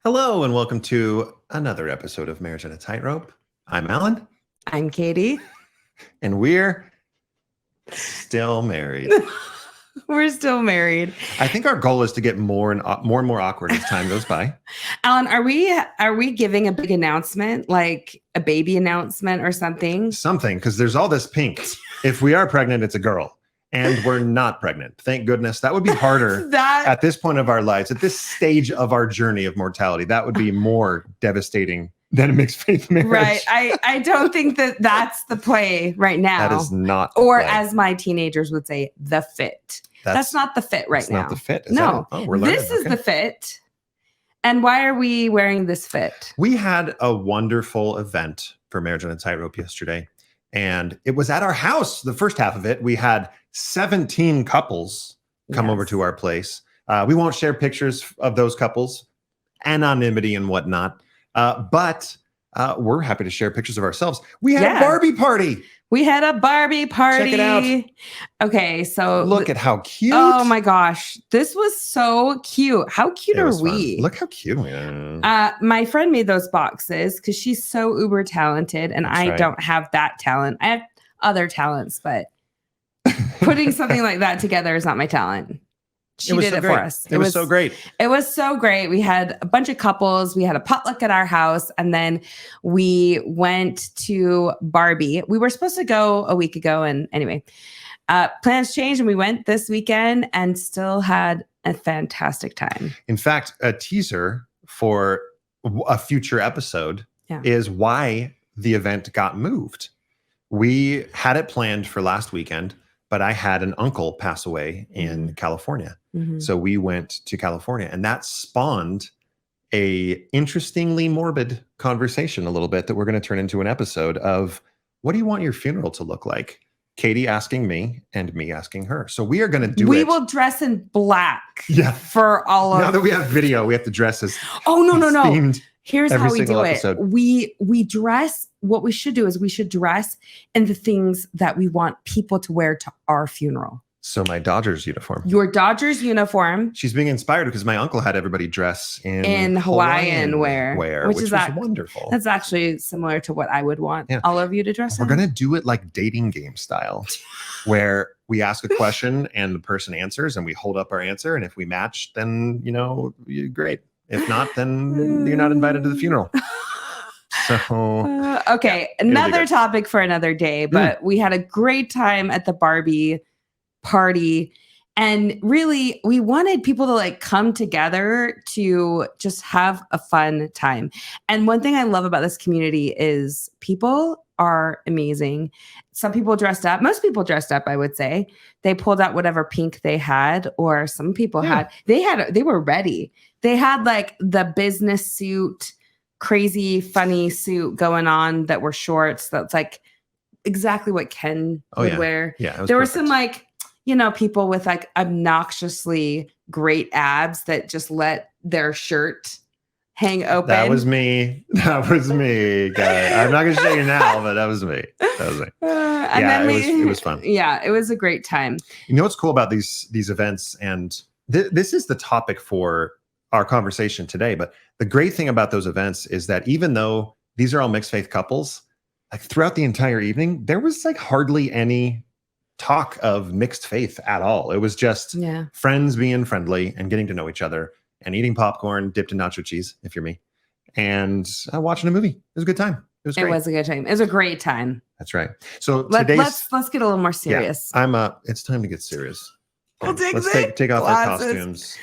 Hello and welcome to another episode of Marriage on a Tightrope. I'm Allan. I'm Katie. And we're still married. We're still married. I think our goal is to get more and more awkward as time goes by. Allan, are we giving a big announcement, like a baby announcement or something? Something, because there's all this pink. If we are pregnant, it's a girl. And we're not pregnant. Thank goodness. That would be harder at this point of our lives, at this stage of our journey of mortality. That would be more devastating than a mixed faith marriage. Right. I don't think that's the play right now. That is not or play. As my teenagers would say, the fit. That's not the fit right now. That's not the fit. No. We're learning. This is the fit. And why are we wearing this fit? We had a wonderful event for Marriage on a Tightrope yesterday. And it was at our house. The first half of it, we had 17 couples come over to our place. We won't share pictures of those couples, anonymity and whatnot. But we're happy to share pictures of ourselves. We had a Barbie party. We had a Barbie party. Check it out. Okay, so look at how cute. Oh my gosh, this was so cute. How cute are we? Look how cute we are. My friend made those boxes because she's so uber talented, and I don't have that talent. I have other talents, but putting something like that together is not my talent. She did it for us. It was so great. It was so great. We had a bunch of couples. We had a potluck at our house. And then we went to Barbie. We were supposed to go a week ago. And anyway, plans changed and we went this weekend and still had a fantastic time. In fact, a teaser for a future episode is why the event got moved. We had it planned for last weekend, but I had an uncle pass away in California. Mm-hmm. So we went to California, and that spawned a interestingly morbid conversation a little bit that we're going to turn into an episode of what do you want your funeral to look like? Katie asking me and me asking her. So we are going to do We will dress in black for all of... Now that we have video, we have to dress as no. Here's how we do episode. it. We dress... What we should do is we should dress in the things that we want people to wear to our funeral. So my Dodgers uniform. Your Dodgers uniform. She's being inspired because my uncle had everybody dress in Hawaiian wear, which was wonderful. That's actually similar to what I would want all of you to dress in. We're going to do it like dating game style, where we ask a question and the person answers and we hold up our answer. And if we match, then, great. If not, then you're not invited to the funeral. So, another topic for another day, but we had a great time at the Barbie party. And really, we wanted people to come together to just have a fun time. And one thing I love about this community is people are amazing. Some people dressed up, most people dressed up, I would say. They pulled out whatever pink they had, or some people they were ready. They had the business suit, crazy funny suit going on that were shorts. That's exactly what Ken would wear. Yeah, there were some people with obnoxiously great abs that just let their shirt hang open. That was me, guy. I'm not gonna show you now, but that was me. It was fun. Yeah, it was a great time. You know what's cool about these events, and this is the topic for our conversation today, but the great thing about those events is that even though these are all mixed faith couples, throughout the entire evening, there was hardly any talk of mixed faith at all. It was just friends being friendly and getting to know each other and eating popcorn dipped in nacho cheese, if you're me, and watching a movie. It was a good time. It was great. It was a good time. It was a great time. That's right. So let's get a little more serious. Yeah, it's time to get serious. Let's take off our costumes.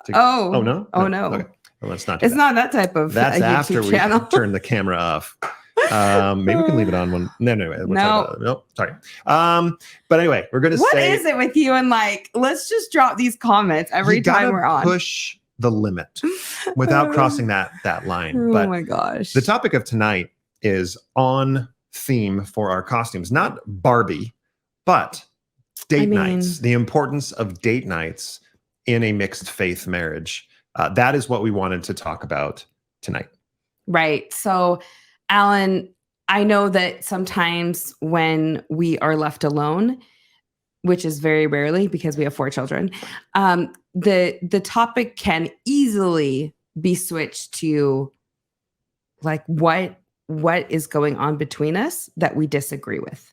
No. No. Okay. Well, let's not. It's not that type of. That's after we turn the camera off. Maybe we can leave it on one. No, anyway. No, sorry. But anyway, we're gonna. What is it with you and let's just drop these comments every time we're on. Push the limit without crossing that line. Oh my gosh! The topic of tonight is on theme for our costumes, not Barbie, but date nights. The importance of date nights in a mixed faith marriage. That is what we wanted to talk about tonight. Right. So, Allan, I know that sometimes when we are left alone, which is very rarely because we have 4 children, the topic can easily be switched to like what is going on between us that we disagree with.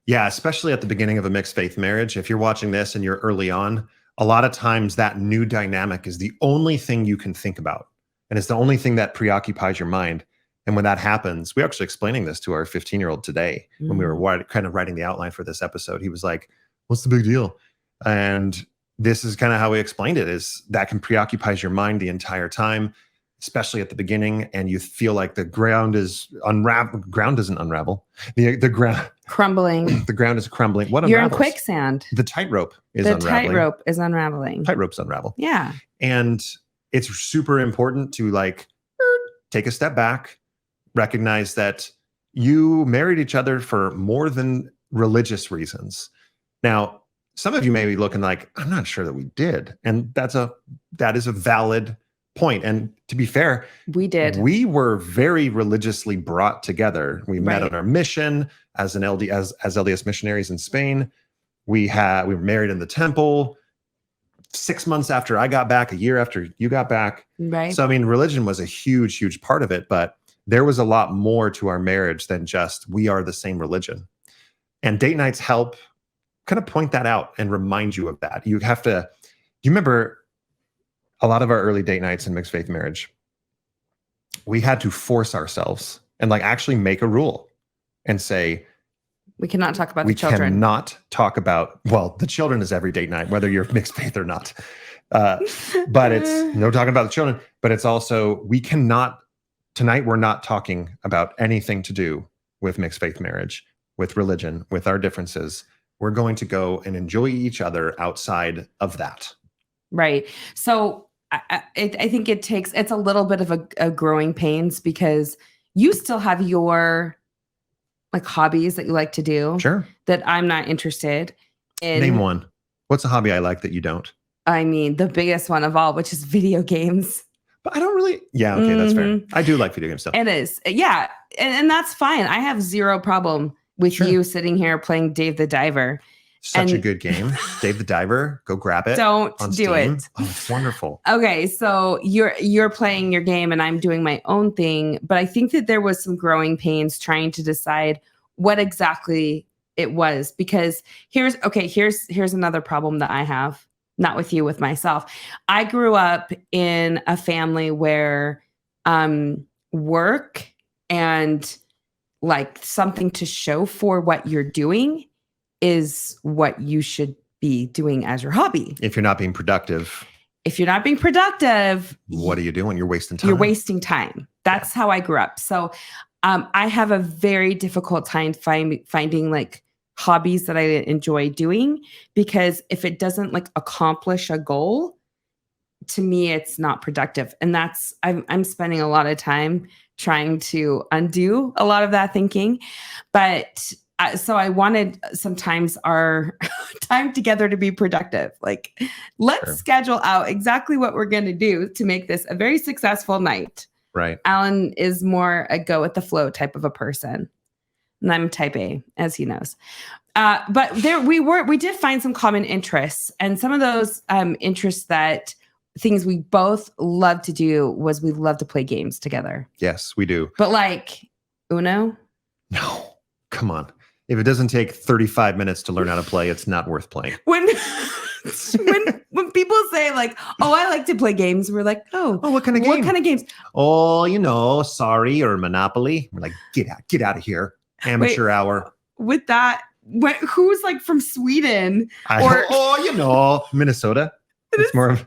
Yeah, especially at the beginning of a mixed faith marriage. If you're watching this and you're early on, a lot of times that new dynamic is the only thing you can think about. And it's the only thing that preoccupies your mind. And when that happens, we're actually explaining this to our 15-year-old today when we were kind of writing the outline for this episode. He was like, what's the big deal? And this is kind of how we explained it, is that can preoccupy your mind the entire time, especially at the beginning, and you feel like the ground is ground doesn't unravel. The ground crumbling. The ground is crumbling. What You're unravels? in quicksand. The tightrope is unraveling. Tightrope is unraveling. Tightropes unravel. Yeah. And it's super important to like take a step back, recognize that you married each other for more than religious reasons. Now, some of you may be looking like, I'm not sure that we did. And that is a valid point. And to be fair, we did. We were very religiously brought together. We met on our mission as LDS missionaries in Spain. We were married in the temple 6 months after I got back, a year after you got back. Right. So, I mean, religion was a huge, huge part of it, but there was a lot more to our marriage than just we are the same religion. And date nights help kind of point that out and remind you of that. You remember a lot of our early date nights in mixed faith marriage, we had to force ourselves and like actually make a rule and say, we cannot talk about the children. We cannot talk about, well, the children is every date night, whether you're mixed faith or not. But it's no talking about the children, but it's also, tonight we're not talking about anything to do with mixed faith marriage, with religion, with our differences. We're going to go and enjoy each other outside of that. Right. So I think it's a little bit of a growing pains because you still have your like hobbies that you like to do. Sure. That I'm not interested in. Name one. What's a hobby I like that you don't? I mean, the biggest one of all, which is video games. But I don't really. Yeah. Okay. That's fair. I do like video game stuff. It is. Yeah. And that's fine. I have zero problem with you sitting here playing Dave the Diver. Such a good game. Dave the Diver. Go grab it. Don't do it. Oh, it's wonderful. Okay, so you're playing your game and I'm doing my own thing, but I think that there was some growing pains trying to decide what exactly it was, because here's another problem that I have, not with you, with myself. I grew up in a family where work and like something to show for what you're doing is what you should be doing as your hobby. If you're not being productive. What are you doing? You're wasting time. You're wasting time. That's how I grew up. So I have a very difficult time finding like hobbies that I enjoy doing, because if it doesn't like accomplish a goal, to me, it's not productive. And I'm spending a lot of time trying to undo a lot of that thinking. But so I wanted sometimes our time together to be productive. Like, let's schedule out exactly what we're going to do to make this a very successful night. Right. Allan is more a go with the flow type of a person. And I'm type A, as he knows. But we did find some common interests. And some of those interests things we both love to do was we love to play games together. Yes, we do. But like Uno? No, come on. If it doesn't take 35 minutes to learn how to play, it's not worth playing. When people say like, oh, I like to play games, we're like, oh, what kind of game? What kind of games? Oh, Sorry or Monopoly. We're like, get out of here. Amateur hour. With that, who's like from Sweden? Minnesota. It's more of,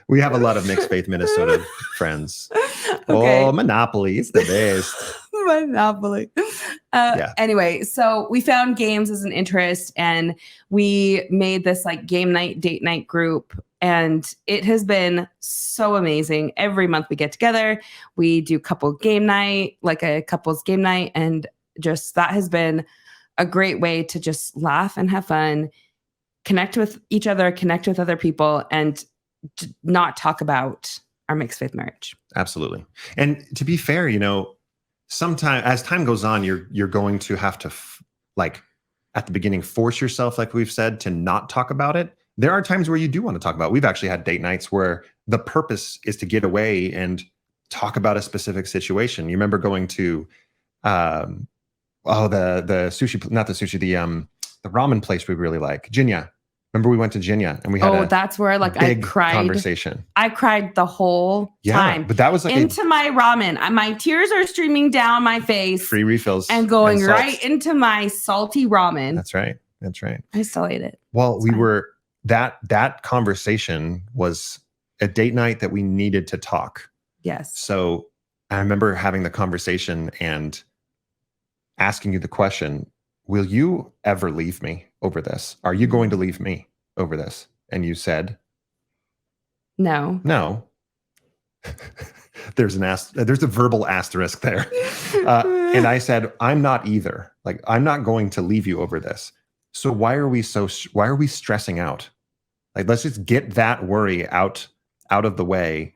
we have a lot of mixed faith Minnesota friends. Okay. Oh, Monopoly. It's the best. Monopoly. Anyway, so we found games as an interest and we made this like game night, date night group. And it has been so amazing. Every month we get together, we do couples game night, and just that has been a great way to just laugh and have fun, connect with each other, connect with other people, and not talk about our mixed faith marriage. Absolutely. And to be fair, sometimes as time goes on, you're going to have to like at the beginning, force yourself, like we've said, to not talk about it. there are times where you do want to talk about. We've actually had date nights where the purpose is to get away and talk about a specific situation. You remember going to the sushi, not the sushi, the ramen place we really like, Jinya. Remember we went to Jinya and we had that's where like I cried. Conversation. I cried the whole time. But that was like into my ramen. My tears are streaming down my face. Free refills and going right into my salty ramen. That's right. I still ate it. Well, that conversation was a date night that we needed to talk. Yes. So I remember having the conversation and asking you the question, will you ever leave me over this? Are you going to leave me over this? And you said, no. There's a verbal asterisk there. And I said, I'm not either. Like, I'm not going to leave you over this. So why are we stressing out? Like, let's just get that worry out of the way.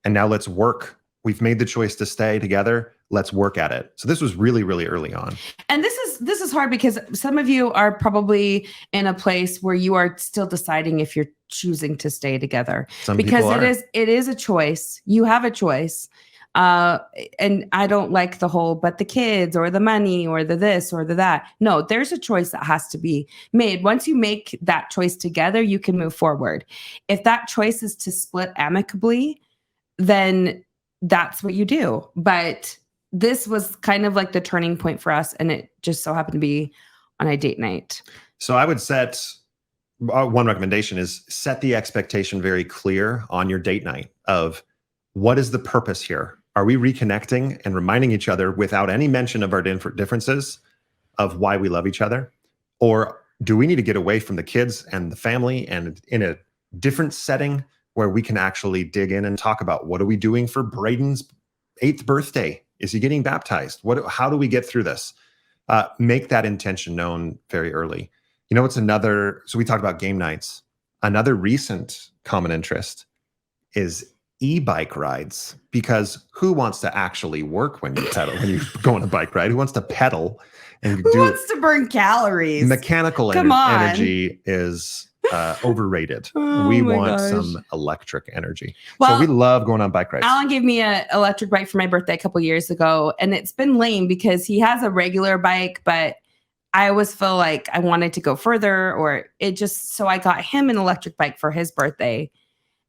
And now let's work. We've made the choice to stay together. Let's work at it. So this was really, really early on. And this is hard because some of you are probably in a place where you are still deciding if you're choosing to stay together. Because it is a choice. You have a choice. And I don't like the whole, but the kids or the money or the this or the that. No, there's a choice that has to be made. Once you make that choice together, you can move forward. If that choice is to split amicably, then that's what you do. But this was kind of like the turning point for us. And it just so happened to be on a date night. So I would set, one recommendation is set the expectation very clear on your date night of what is the purpose here? Are we reconnecting and reminding each other without any mention of our differences of why we love each other? Or do we need to get away from the kids and the family and in a different setting where we can actually dig in and talk about what are we doing for Braden's 8th birthday? Is he getting baptized? How do we get through this? Make that intention known very early. You know, so we talked about game nights. Another recent common interest is e-bike rides, because who wants to actually work when you pedal, when you go on a bike ride? Who wants to pedal and who wants to burn calories? Mechanical energy is overrated. We want some electric energy. Well, so we love going on bike rides. Allan gave me an electric bike for my birthday a couple years ago, and it's been lame because he has a regular bike, but I always feel like I wanted to go further, so I got him an electric bike for his birthday.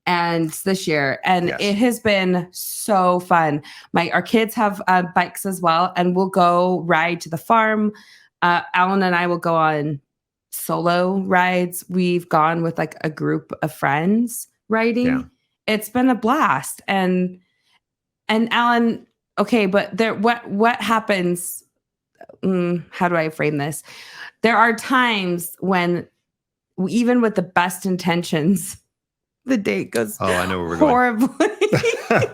And this year, and It has been so fun. Our kids have bikes as well, and we'll go ride to the farm. Allan and I will go on solo rides. We've gone with like a group of friends riding. Yeah. It's been a blast. And Allan, okay, but what happens? How do I frame this? There are times when, even with the best intentions, the date goes I know where we're horribly. Going.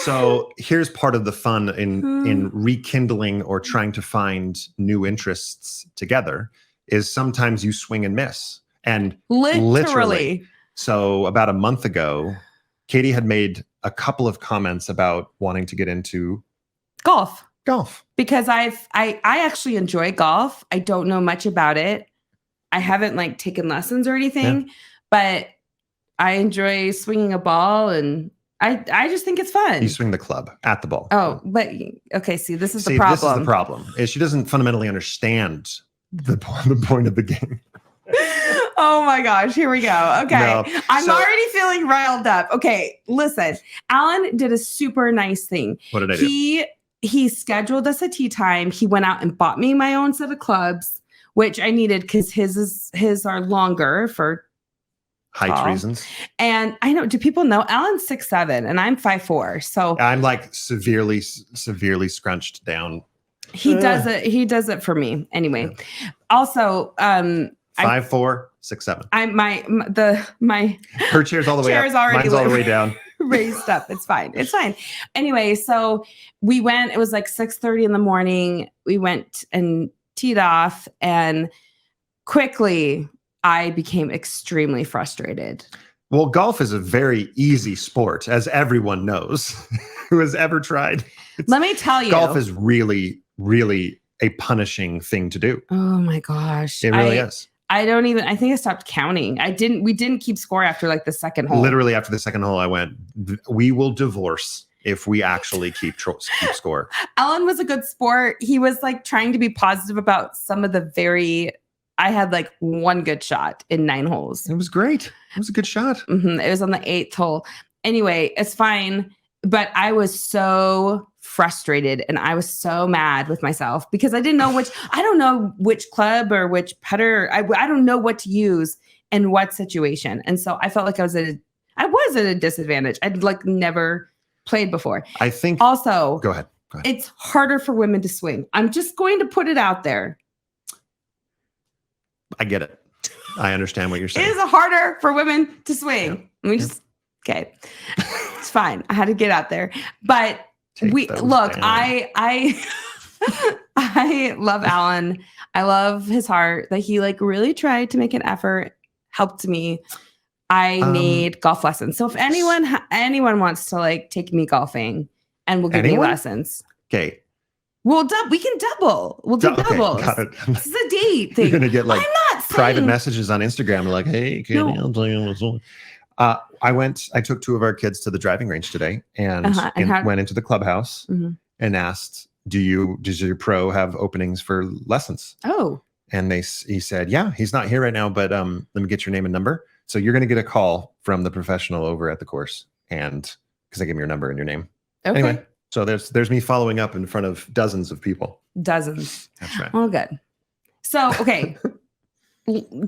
So here's part of the fun in rekindling or trying to find new interests together is sometimes you swing and miss. And literally. So about a month ago, Katie had made a couple of comments about wanting to get into golf. Because I actually enjoy golf. I don't know much about it. I haven't taken lessons or anything, but I enjoy swinging a ball, and I just think it's fun. You swing the club at the ball. Oh, but okay. See, this is the problem. This is the problem. Is she doesn't fundamentally understand the point of the game. Oh my gosh, here we go. Okay, no, I'm already feeling riled up. Okay, listen. Allan did a super nice thing. What did I do? He scheduled us a tea time. He went out and bought me my own set of clubs, which I needed because his are longer for height reasons. And I know, do people know Allan's 6'7" and I'm 5'4"? So I'm like severely scrunched down. He does it for me. Anyway. Yeah. Also, 5'4", 6'7". Her chair's all the way up. Mine's all the way down. Raised up. It's fine. Anyway, so we went, it was like 6:30 in the morning. We went and teed off, and quickly I became extremely frustrated. Well, golf is a very easy sport, as everyone knows who has ever tried. Let me tell you. Golf is really, really a punishing thing to do. Oh my gosh. It really is. I think I stopped counting. We didn't keep score after like the second hole. Literally after the second hole, I went, we will divorce if we actually keep score. Allan was a good sport. He was like trying to be positive about some of I had like one good shot in 9 holes. It was great. It was a good shot. Mm-hmm. It was on the 8th hole. Anyway, it's fine. But I was so frustrated and I was so mad with myself because I don't know which club or which putter. I don't know what to use in what situation. And so I felt like I was at a disadvantage. I'd like never played before. I think also, go ahead. It's harder for women to swing. I'm just going to put it out there. I get it. I understand what you're saying. It is harder for women to swing. Yeah. Okay. It's fine. I had to get out there. But I love Allan. I love his heart that he like really tried to make an effort, helped me. I need golf lessons. So if anyone wants to like take me golfing and will give me lessons. Okay. We can double. We'll do doubles. Got it. This is a date thing. You're gonna get like private messages on Instagram like, hey, Kattie, I'll tell you what's on. I took 2 of our kids to the driving range today and went into the clubhouse and asked, does your pro have openings for lessons? Oh. And he said, yeah, he's not here right now, but let me get your name and number. So you're going to get a call from the professional over at the course, and because I gave him your number and your name. Okay. Anyway, so there's me following up in front of dozens of people. Dozens. That's right. Oh, good. So, okay.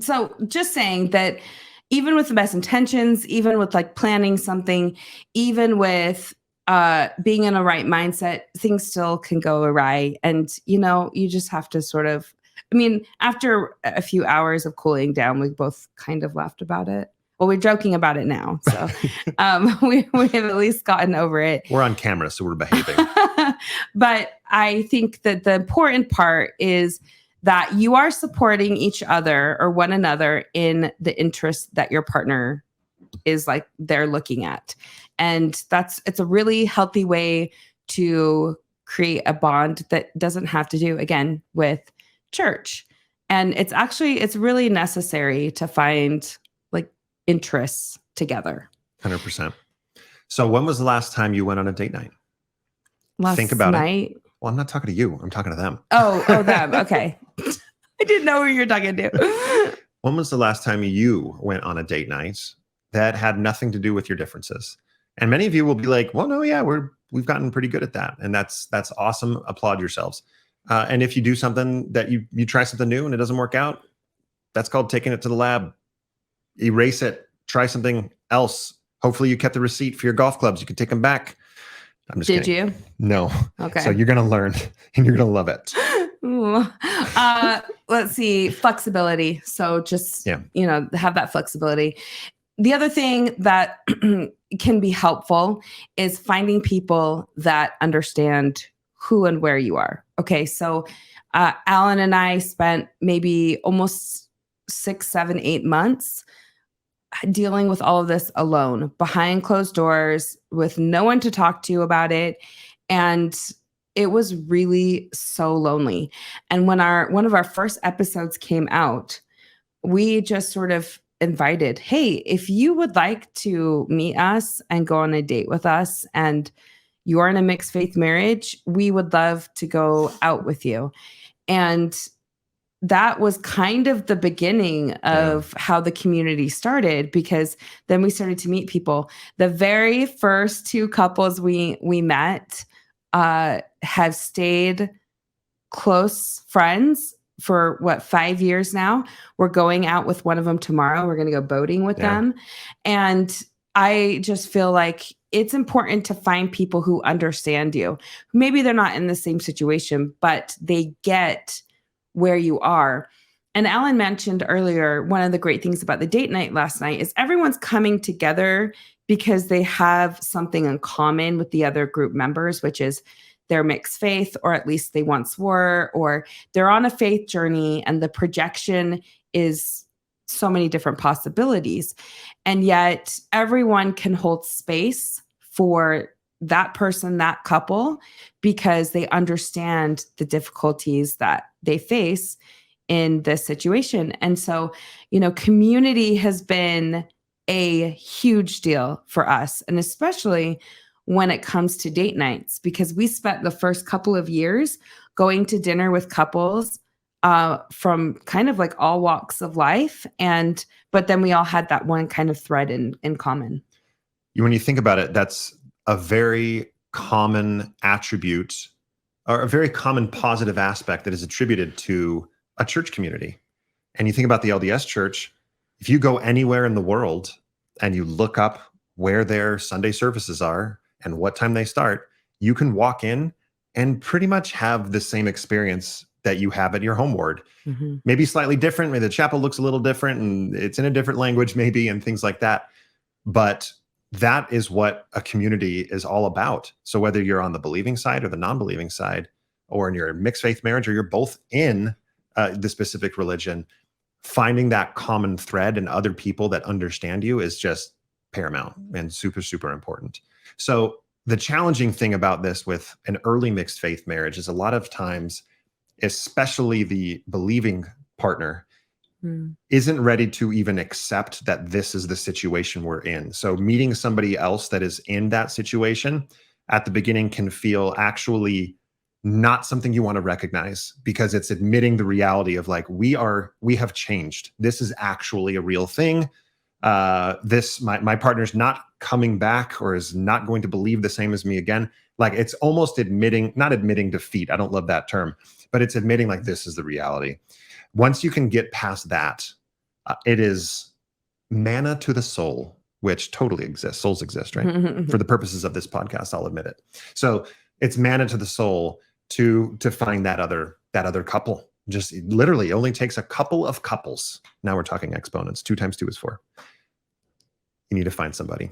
So just saying that even with the best intentions, even with like planning something, even with being in a right mindset, things still can go awry. And, you just have to sort of, after a few hours of cooling down, we both kind of laughed about it. Well, we're joking about it now. So we have at least gotten over it. We're on camera, so we're behaving. But I think that the important part is that you are supporting each other or one another in the interests that your partner is like they're looking at. And it's a really healthy way to create a bond that doesn't have to do, again, with church. And it's really necessary to find like interests together. 100%. So when was the last time you went on a date night? Think about it. Well, I'm not talking to you. I'm talking to them. Oh, them. Okay. I didn't know who you're talking to. When was the last time you went on a date night that had nothing to do with your differences? And many of you will be like, well, no, yeah, we've gotten pretty good at that. And that's awesome. Applaud yourselves. And if you do something that you try something new and it doesn't work out, that's called taking it to the lab. Erase it. Try something else. Hopefully you kept the receipt for your golf clubs. You can take them back. I'm just kidding. Did you? No. Okay. So you're going to learn and you're going to love it. Let's see. Flexibility. So just, have that flexibility. The other thing that can be helpful is finding people that understand who and where you are. Okay. So Allan and I spent maybe almost 6, 7, 8 months dealing with all of this alone, behind closed doors, with no one to talk to about it. And it was really so lonely. And when one of our first episodes came out, we just sort of invited, hey, if you would like to meet us and go on a date with us and you're in a mixed faith marriage, we would love to go out with you. And that was kind of the beginning of how the community started, because then we started to meet people. The very first 2 couples we met have stayed close friends for 5 years now. We're going out with one of them tomorrow. We're going to go boating with them. And I just feel like it's important to find people who understand you. Maybe they're not in the same situation, but they get where you are. And Allan mentioned earlier, one of the great things about the date night last night is everyone's coming together because they have something in common with the other group members, which is they're mixed faith, or at least they once were, or they're on a faith journey, and the projection is so many different possibilities. And yet everyone can hold space for that person, that couple, because they understand the difficulties that they face in this situation. And so, community has been a huge deal for us, and especially when it comes to date nights, because we spent the first couple of years going to dinner with couples from kind of like all walks of life. But then we all had that one kind of thread in common. When you think about it, that's a very common attribute or a very common positive aspect that is attributed to a church community. And you think about the LDS church, if you go anywhere in the world and you look up where their Sunday services are and what time they start, you can walk in and pretty much have the same experience that you have at your home ward. Mm-hmm. Maybe slightly different. Maybe the chapel looks a little different and it's in a different language maybe and things like that. But that is what a community is all about. So whether you're on the believing side or the non-believing side, or in your mixed faith marriage, or you're both in the specific religion, finding that common thread and other people that understand you is just paramount and super, super important. So the challenging thing about this with an early mixed faith marriage is a lot of times, especially the believing partner, isn't ready to even accept that this is the situation we're in. So meeting somebody else that is in that situation at the beginning can feel actually not something you want to recognize, because it's admitting the reality of like, we have changed. This is actually a real thing. My partner's not coming back or is not going to believe the same as me again. Like, it's almost not admitting defeat. I don't love that term, but it's admitting like, this is the reality. Once you can get past that, it is manna to the soul, which totally exists. Souls exist, right? For the purposes of this podcast, I'll admit it. So it's manna to the soul to find that other couple. Just literally only takes a couple of couples. Now we're talking exponents. 2 times 2 is 4. You need to find somebody.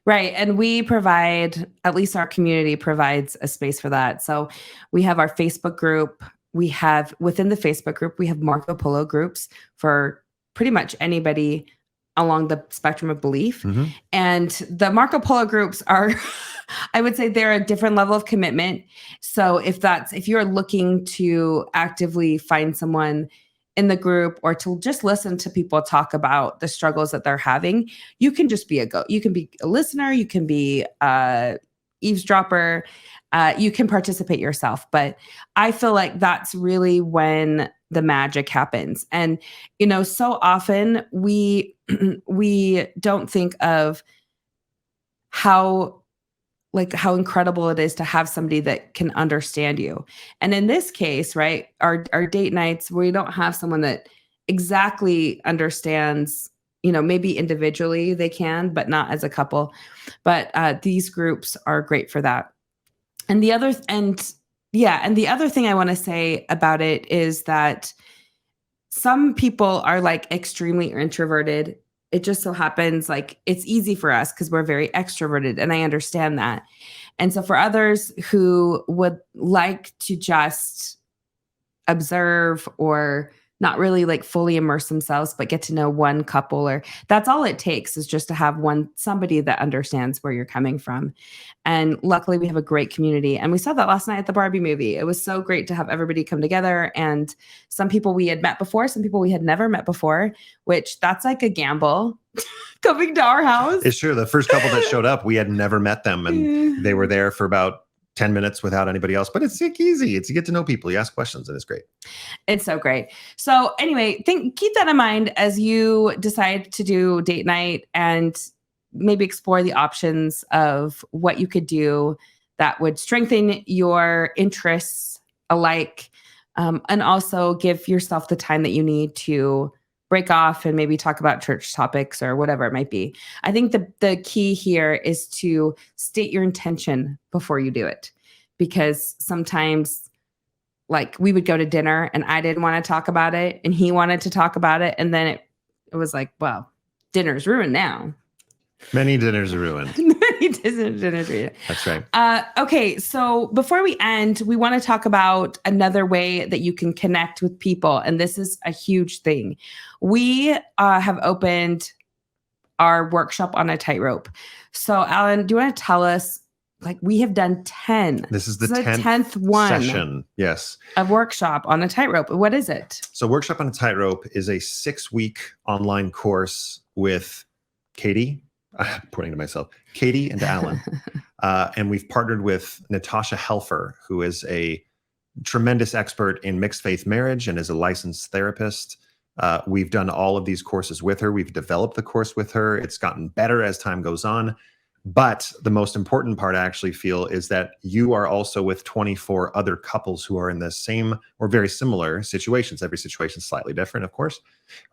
Right. And we provide, at least our community provides a space for that. So we have our Facebook group. Within the Facebook group, we have Marco Polo groups for pretty much anybody along the spectrum of belief. Mm-hmm. And the Marco Polo groups are, I would say they're a different level of commitment. So if you're looking to actively find someone in the group or to just listen to people talk about the struggles that they're having, you can just be you can be a listener, you can be a eavesdropper, you can participate yourself. But I feel like that's really when the magic happens. And, so often we don't think of how incredible it is to have somebody that can understand you. And in this case, right, our date nights, we don't have someone that exactly understands, maybe individually they can, but not as a couple. But these groups are great for that. And the other thing I want to say about it is that some people are like extremely introverted. It just so happens like it's easy for us because we're very extroverted, and I understand that. And so for others who would like to just observe or not really like fully immerse themselves, but get to know one couple, or that's all it takes is just to have somebody that understands where you're coming from. And luckily we have a great community. And we saw that last night at the Barbie movie. It was so great to have everybody come together, and some people we had met before, some people we had never met before, which that's like a gamble coming to our house. It's true. The first couple that showed up, we had never met them, and they were there for about 10 minutes without anybody else, but it's easy. You get to know people, you ask questions, and it's great. It's so great. So anyway, keep that in mind as you decide to do date night, and maybe explore the options of what you could do that would strengthen your interests alike, and also give yourself the time that you need to break off and maybe talk about church topics or whatever it might be. I think the key here is to state your intention before you do it, because sometimes like we would go to dinner and I didn't want to talk about it and he wanted to talk about it. And then it was like, well, dinner's ruined now. Many dinners are ruined. That's right. Okay, so before we end, we want to talk about another way that you can connect with people. And this is a huge thing. We have opened our workshop on a tightrope. So Allan, do you want to tell us like we have done 10. This is the 10th one session. Yes. A workshop on a tightrope. What is it? So Workshop on a Tightrope is a 6-week online course with Katie. I'm pointing to myself, Kattie and Allan. And we've partnered with Natasha Helfer, who is a tremendous expert in mixed faith marriage and is a licensed therapist. We've done all of these courses with her. We've developed the course with her. It's gotten better as time goes on. But the most important part, I actually feel, is that you are also with 24 other couples who are in the same or very similar situations. Every situation is slightly different, of course.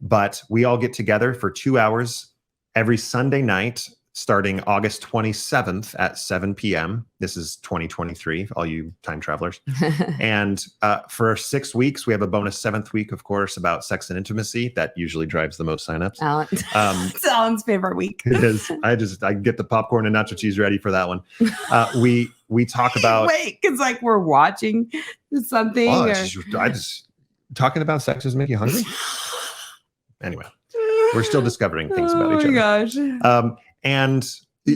But we all get together for 2 hours every Sunday night, starting August 27th at 7 p.m. This is 2023, all you time travelers. And for 6 weeks, we have a bonus 7th week, of course, about sex and intimacy. That usually drives the most signups. Allan. It's Allan's favorite week. It is. I get the popcorn and nacho cheese ready for that one. We talk about. Wait, because like we're watching something. Oh, I just talking about sex does make you hungry. Anyway, we're still discovering things about each other. Oh my gosh. And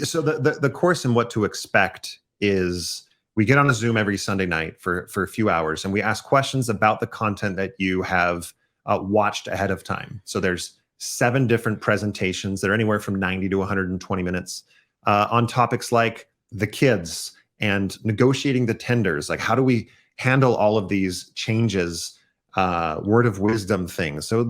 so the course and what to expect is we get on a Zoom every Sunday night for a few hours, and we ask questions about the content that you have watched ahead of time. So there's 7 different presentations that are anywhere from 90 to 120 minutes on topics like the kids and negotiating the tenders. Like, how do we handle all of these changes, word of wisdom things? So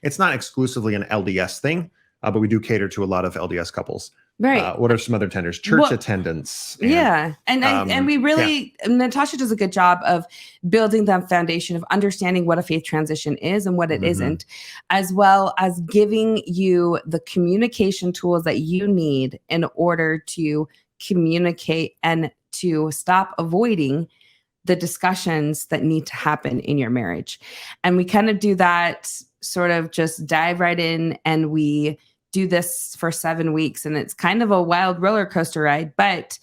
it's not exclusively an LDS thing. But we do cater to a lot of LDS couples. Right. What are some other tenders? Church attendance. And, and we really, Natasha does a good job of building that foundation of understanding what a faith transition is and what it isn't, as well as giving you the communication tools that you need in order to communicate and to stop avoiding the discussions that need to happen in your marriage. And we kind of do that, sort of just dive right in, and we do this for 7 weeks, and it's kind of a wild roller coaster ride. But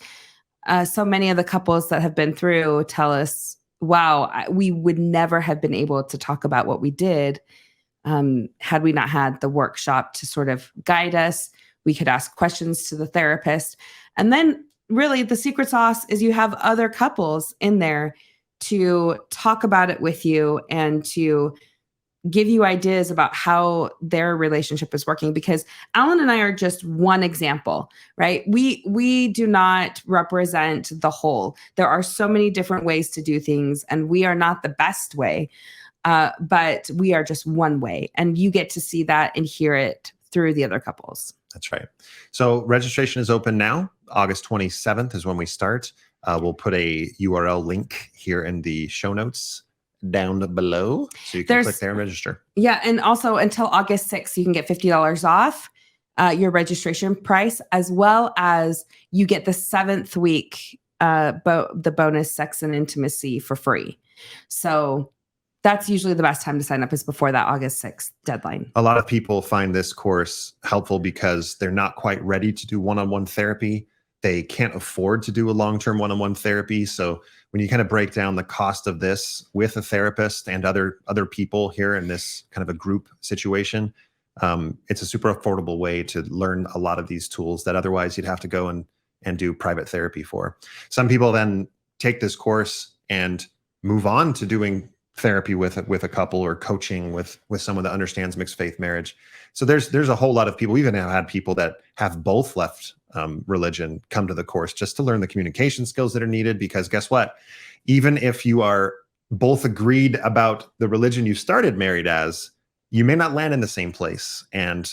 so many of the couples that have been through tell us, wow, we would never have been able to talk about what we did had we not had the workshop to sort of guide us. We could ask questions to the therapist. And then really the secret sauce is you have other couples in there to talk about it with you and to give you ideas about how their relationship is working, because Allan and I are just one example, right? We do not represent the whole. There are so many different ways to do things, and we are not the best way, but we are just one way. And you get to see that and hear it through the other couples. That's right. So registration is open now. August 27th is when we start. We'll put a URL link here in the show notes down below, so you can click there and register. Yeah, and also until August 6th, you can get $50 off your registration price, as well as you get the 7th week, the bonus sex and intimacy for free. So that's usually the best time to sign up, is before that August 6th deadline. A lot of people find this course helpful because they're not quite ready to do one-on-one therapy. They can't afford to do a long-term one-on-one therapy. So when you kind of break down the cost of this with a therapist and other people here in this kind of a group situation, it's a super affordable way to learn a lot of these tools that otherwise you'd have to go and do private therapy for. Some people then take this course and move on to doing therapy with a couple, or coaching with someone that understands mixed faith marriage. So there's a whole lot of people. We even have had people that have both left religion come to the course just to learn the communication skills that are needed, because guess what? Even if you are both agreed about the religion you started married as, you may not land in the same place, and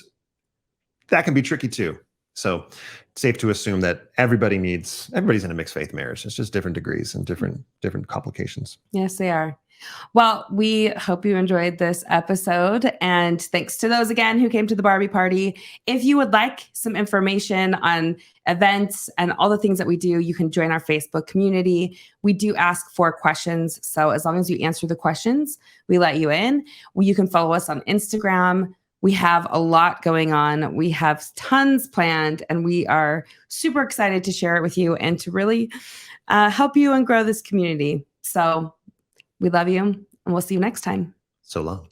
that can be tricky too. So it's safe to assume that everybody's in a mixed faith marriage. It's just different degrees and different complications. Yes, they are. Well, we hope you enjoyed this episode, and thanks to those again who came to the Barbie party. If you would like some information on events and all the things that we do, you can join our Facebook community. We do ask for questions, so as long as you answer the questions, we let you in. You can follow us on Instagram. We have a lot going on. We have tons planned, and we are super excited to share it with you and to really help you and grow this community. So we love you, and we'll see you next time. So long.